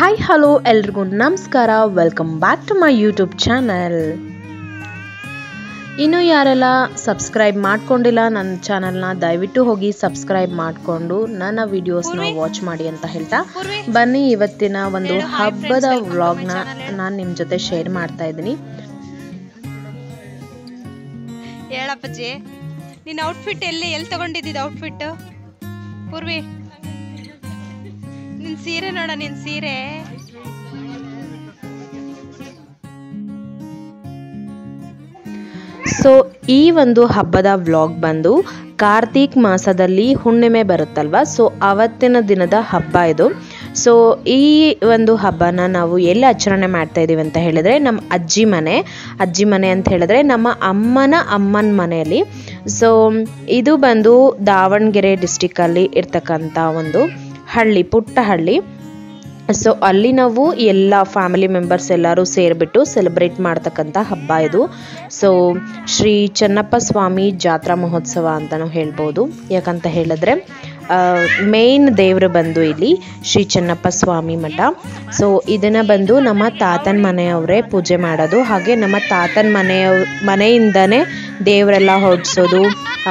Hi hello ಎಲ್ರಿಗೂ ನಮಸ್ಕಾರ. Welcome back to my YouTube channel. ಇನ್ನೂ ಯಾರೆಲ್ಲ ಸಬ್ಸ್ಕ್ರೈಬ್ ಮಾಡ್ಕೊಂಡಿಲ್ಲ ನನ್ನ ಚಾನಲ್ನ ದಯವಿಟ್ಟು ಹೋಗಿ ಸಬ್ಸ್ಕ್ರೈಬ್ ಮಾಡಿಕೊಂಡು ನನ್ನ ವಿಡಿಯೋಸ್ನ ವಾಚ್ ಮಾಡಿ ಅಂತ ಹೇಳ್ತಾ ಬನ್ನಿ ಇವತ್ತಿನ ಒಂದು ಹಬ್ಬದ ವ್ಲಾಗ್ನ ನಾನು ನಿಮ್ಮ ಜೊತೆ ಶೇರ್ ಮಾಡ್ತಾ ಇದ್ದೀನಿ. ಹೇಳಪ್ಪಜ್ಜಿ, ನಿನ್ನ ಔಟ್ಫಿಟ್ ಎಲ್ಲಿ ತಗೊಂಡಿದ್ದಿದ್ದು ಔಟ್ಫಿಟ್? ಪೂರ್ವಿ, ನಿನ್ನ ಸೀರೆ ನೋಡ, ನಿನ್ನ ಸೀರೆ ಸೊ ಈ ಒಂದು ಹಬ್ಬದ ವ್ಲಾಗ್ ಬಂದು ಕಾರ್ತಿಕ್ ಮಾಸದಲ್ಲಿ ಹುಣ್ಣಿಮೆ ಬರುತ್ತಲ್ವ, ಸೊ ಅವತ್ತಿನ ದಿನದ ಹಬ್ಬ ಇದು. ಸೊ ಈ ಒಂದು ಹಬ್ಬನ ನಾವು ಎಲ್ಲಿ ಆಚರಣೆ ಮಾಡ್ತಾ ಇದ್ದೀವಿ ಅಂತ ಹೇಳಿದ್ರೆ ನಮ್ಮ ಅಜ್ಜಿ ಮನೆ ಅಂತ ಹೇಳಿದ್ರೆ ನಮ್ಮ ಅಮ್ಮನ ಮನೆಯಲ್ಲಿ. ಸೊ ಇದು ಬಂದು ದಾವಣಗೆರೆ ಡಿಸ್ಟಿಕ್ಕಲ್ಲಿ ಇರ್ತಕ್ಕಂಥ ಒಂದು ಪುಟ್ಟ ಹಳ್ಳಿ. ಸೊ ಅಲ್ಲಿ ನಾವು ಎಲ್ಲ ಫ್ಯಾಮಿಲಿ ಮೆಂಬರ್ಸ್ ಎಲ್ಲರೂ ಸೇರಿಬಿಟ್ಟು ಸೆಲೆಬ್ರೇಟ್ ಮಾಡ್ತಕ್ಕಂಥ ಹಬ್ಬ ಇದು. ಸೊ ಶ್ರೀ ಚೆನ್ನಪ್ಪ ಸ್ವಾಮಿ ಜಾತ್ರಾ ಮಹೋತ್ಸವ ಅಂತಲೂ ಹೇಳ್ಬೋದು. ಯಾಕಂತ ಹೇಳಿದ್ರೆ ಮೇನ್ ದೇವರು ಬಂದು ಇಲ್ಲಿ ಶ್ರೀ ಚೆನ್ನಪ್ಪ ಸ್ವಾಮಿ ಮಠ. ಸೊ ಇದನ್ನು ಬಂದು ನಮ್ಮ ತಾತನ ಮನೆಯವರೇ ಪೂಜೆ ಮಾಡೋದು. ಹಾಗೆ ನಮ್ಮ ತಾತನ ಮನೆಯಿಂದನೇ ದೇವರೆಲ್ಲ ಹೊರಡಿಸೋದು.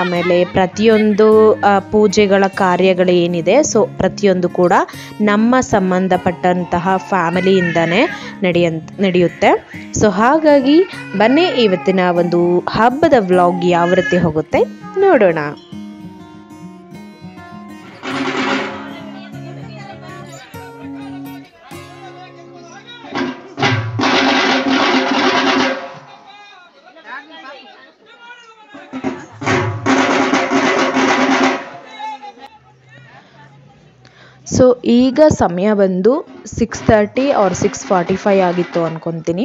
ಆಮೇಲೆ ಪ್ರತಿಯೊಂದು ಪೂಜೆಗಳ ಕಾರ್ಯಗಳು ಏನಿದೆ, ಸೊ ಪ್ರತಿಯೊಂದು ಕೂಡ ನಮ್ಮ ಸಂಬಂಧಪಟ್ಟಂತಹ ಫ್ಯಾಮಿಲಿಯಿಂದನೇ ನಡೆಯುತ್ತೆ. ಸೊ ಹಾಗಾಗಿ ಬನ್ನಿ ಇವತ್ತಿನ ಒಂದು ಹಬ್ಬದ ವ್ಲಾಗ್ ಯಾವ ರೀತಿ ಹೋಗುತ್ತೆ ನೋಡೋಣ. ಸೊ ಈಗ ಸಮಯ ಬಂದು 6:30 ಆರ್ 6:45 ಆಗಿತ್ತು ಅಂದ್ಕೊತೀನಿ.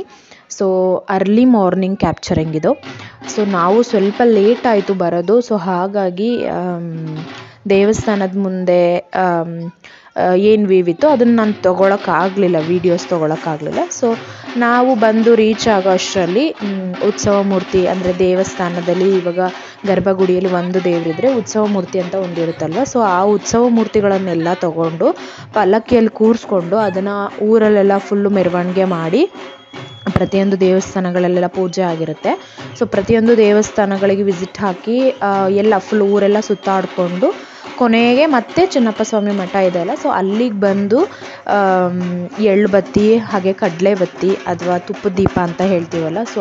ಸೊ ಅರ್ಲಿ ಮಾರ್ನಿಂಗ್ ಕ್ಯಾಪ್ಚರಿಂಗ್ ಇದು. ಸೊ ನಾವು ಸ್ವಲ್ಪ ಲೇಟ್ ಆಯಿತು ಬರೋದು. ಸೊ ಹಾಗಾಗಿ ದೇವಸ್ಥಾನದ ಮುಂದೆ ಏನು ವ್ಯೂ ಇತ್ತು ಅದನ್ನು ನಾನು ವೀಡಿಯೋಸ್ ತೊಗೊಳಕ್ಕಾಗಲಿಲ್ಲ. ಸೊ ನಾವು ಬಂದು ರೀಚ್ ಆಗೋ ಅಷ್ಟರಲ್ಲಿ ಉತ್ಸವ ಮೂರ್ತಿ ಅಂದರೆ ದೇವಸ್ಥಾನದಲ್ಲಿ ಇವಾಗ ಗರ್ಭಗುಡಿಯಲ್ಲಿ ಒಂದು ದೇವರಿದ್ರೆ ಉತ್ಸವ ಮೂರ್ತಿ ಅಂತ ಒಂದಿರುತ್ತಲ್ವ. ಸೊ ಆ ಉತ್ಸವ ಮೂರ್ತಿಗಳನ್ನೆಲ್ಲ ತಗೊಂಡು ಪಲ್ಲಕ್ಕಿಯಲ್ಲಿ ಕೂರಿಸ್ಕೊಂಡು ಅದನ್ನು ಊರಲ್ಲೆಲ್ಲ ಫುಲ್ಲು ಮೆರವಣಿಗೆ ಮಾಡಿ ಪ್ರತಿಯೊಂದು ದೇವಸ್ಥಾನಗಳಲ್ಲೆಲ್ಲ ಪೂಜೆ ಆಗಿರುತ್ತೆ. ಸೊ ಪ್ರತಿಯೊಂದು ದೇವಸ್ಥಾನಗಳಿಗೆ ವಿಸಿಟ್ ಹಾಕಿ ಎಲ್ಲ ಫುಲ್ ಊರೆಲ್ಲ ಸುತ್ತಾಡಿಕೊಂಡು ಕೊನೆಗೆ ಮತ್ತೆ ಚೆನ್ನಪ್ಪ ಸ್ವಾಮಿ ಮಠ ಇದೆಯಲ್ಲ, ಸೊ ಅಲ್ಲಿಗೆ ಬಂದು ಎಳ್ಳು ಬತ್ತಿ ಹಾಗೆ ಕಡಲೆ ಬತ್ತಿ ಅಥವಾ ತುಪ್ಪದ ದೀಪ ಅಂತ ಹೇಳ್ತೀವಲ್ಲ, ಸೊ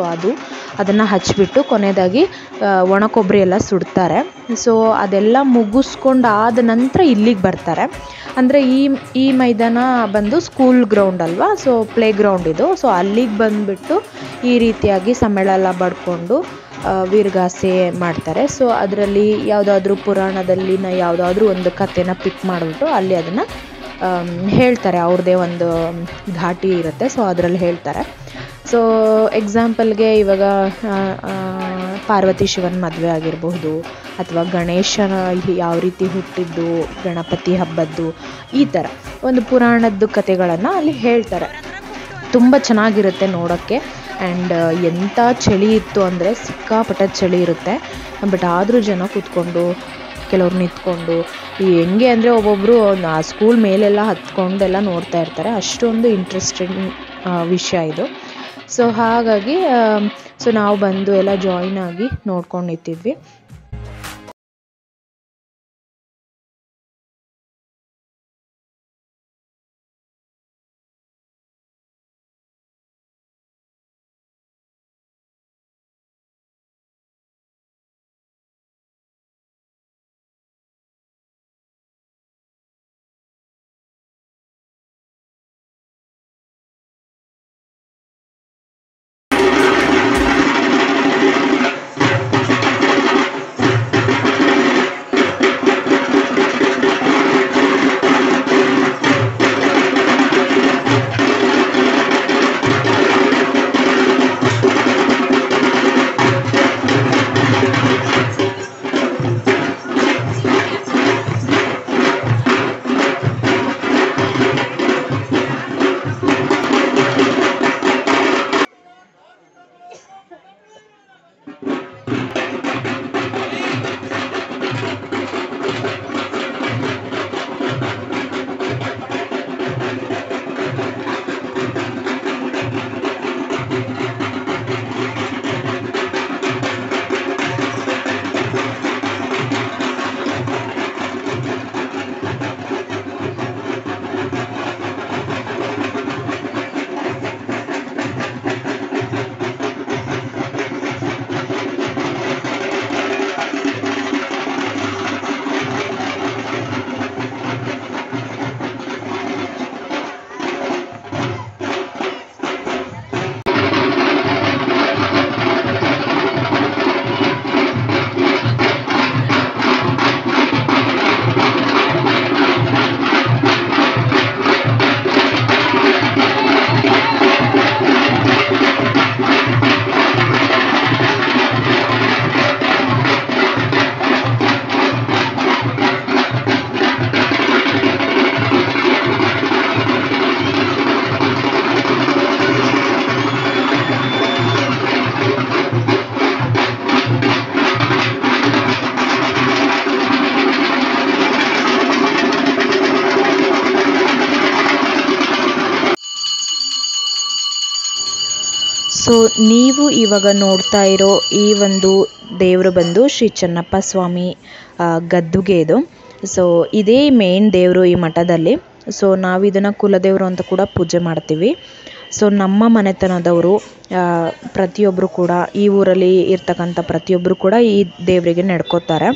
ಅದನ್ನು ಹಚ್ಚಿಬಿಟ್ಟು ಕೊನೆಯದಾಗಿ ಒಣ ಕೊಬ್ಬರಿ ಎಲ್ಲ ಸುಡ್ತಾರೆ. ಸೊ ಅದೆಲ್ಲ ಮುಗಿಸ್ಕೊಂಡಾದ ನಂತರ ಇಲ್ಲಿಗೆ ಬರ್ತಾರೆ. ಅಂದರೆ ಈ ಮೈದಾನ ಬಂದು ಸ್ಕೂಲ್ ಗ್ರೌಂಡ್ ಅಲ್ವಾ, ಸೊ ಪ್ಲೇ ಗ್ರೌಂಡ್ ಇದು. ಸೊ ಅಲ್ಲಿಗೆ ಬಂದುಬಿಟ್ಟು ಈ ರೀತಿಯಾಗಿ ಸಮ್ಮೇಳನ ಬಡ್ಕೊಂಡು ವೀರಗಾಸೆ ಮಾಡ್ತಾರೆ. ಸೊ ಅದರಲ್ಲಿ ಯಾವುದಾದ್ರೂ ಪುರಾಣದಲ್ಲಿನ ಯಾವುದಾದ್ರೂ ಒಂದು ಕಥೆನ ಪಿಕ್ ಮಾಡಿಬಿಟ್ಟು ಅಲ್ಲಿ ಅದನ್ನು ಹೇಳ್ತಾರೆ. ಅವ್ರದ್ದೇ ಒಂದು ಘಾಟಿ ಇರುತ್ತೆ, ಸೊ ಅದರಲ್ಲಿ ಹೇಳ್ತಾರೆ. ಸೊ ಎಕ್ಸಾಂಪಲ್ಗೆ ಇವಾಗ ಪಾರ್ವತಿ ಶಿವನ ಮದುವೆ ಆಗಿರಬಹುದು, ಅಥವಾ ಗಣೇಶನ ಯಾವ ರೀತಿ ಹುಟ್ಟಿದ್ದು, ಗಣಪತಿ ಹಬ್ಬದ್ದು, ಈ ಥರ ಒಂದು ಪುರಾಣದ್ದು ಕಥೆಗಳನ್ನು ಅಲ್ಲಿ ಹೇಳ್ತಾರೆ. ತುಂಬ ಚೆನ್ನಾಗಿರುತ್ತೆ ನೋಡೋಕ್ಕೆ. ಆ್ಯಂಡ್ ಎಂಥ ಚಳಿ ಇತ್ತು ಅಂದರೆ ಸಿಕ್ಕಾಪಟ್ಟೆ ಚಳಿ ಇರುತ್ತೆ. ಬಟ್ ಆದರೂ ಜನ ಕೂತ್ಕೊಂಡು ಕೆಲವ್ರು ನಿಂತ್ಕೊಂಡು ಹೆಂಗೆ ಅಂದರೆ ಒಬ್ಬೊಬ್ಬರು ಆ ಸ್ಕೂಲ್ ಮೇಲೆಲ್ಲ ಹತ್ಕೊಂಡೆಲ್ಲ ನೋಡ್ತಾ ಇರ್ತಾರೆ. ಅಷ್ಟೊಂದು ಇಂಟ್ರೆಸ್ಟಿಂಗ್ ವಿಷಯ ಇದು. ಸೊ ಹಾಗಾಗಿ ಸೊ ನಾವು ಬಂದು ಎಲ್ಲ ಜಾಯಿನ್ ಆಗಿ ನೋಡ್ಕೊಂಡು ನಿಂತಿದ್ವಿ. ಸೊ ನೀವು ಇವಾಗ ನೋಡ್ತಾ ಇರೋ ಈ ಒಂದು ದೇವರು ಬಂದು ಶ್ರೀ ಚೆನ್ನಪ್ಪ ಸ್ವಾಮಿ ಗದ್ದುಗೆ ಇದು. ಸೊ ಇದೇ ಮೇನ್ ದೇವರು ಈ ಮಠದಲ್ಲಿ. ಸೊ ನಾವು ಇದನ್ನು ಕುಲದೇವರು ಅಂತ ಕೂಡ ಪೂಜೆ ಮಾಡ್ತೀವಿ. ಸೊ ನಮ್ಮ ಮನೆತನದವರು ಪ್ರತಿಯೊಬ್ಬರು ಕೂಡ ಈ ಊರಲ್ಲಿ ಇರ್ತಕ್ಕಂಥ ಪ್ರತಿಯೊಬ್ಬರು ಕೂಡ ಈ ದೇವರಿಗೆ ನಡ್ಕೋತಾರೆ.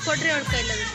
ಕೊಡ್ರಿ ಅವ್ಳ ಕೈಲದು.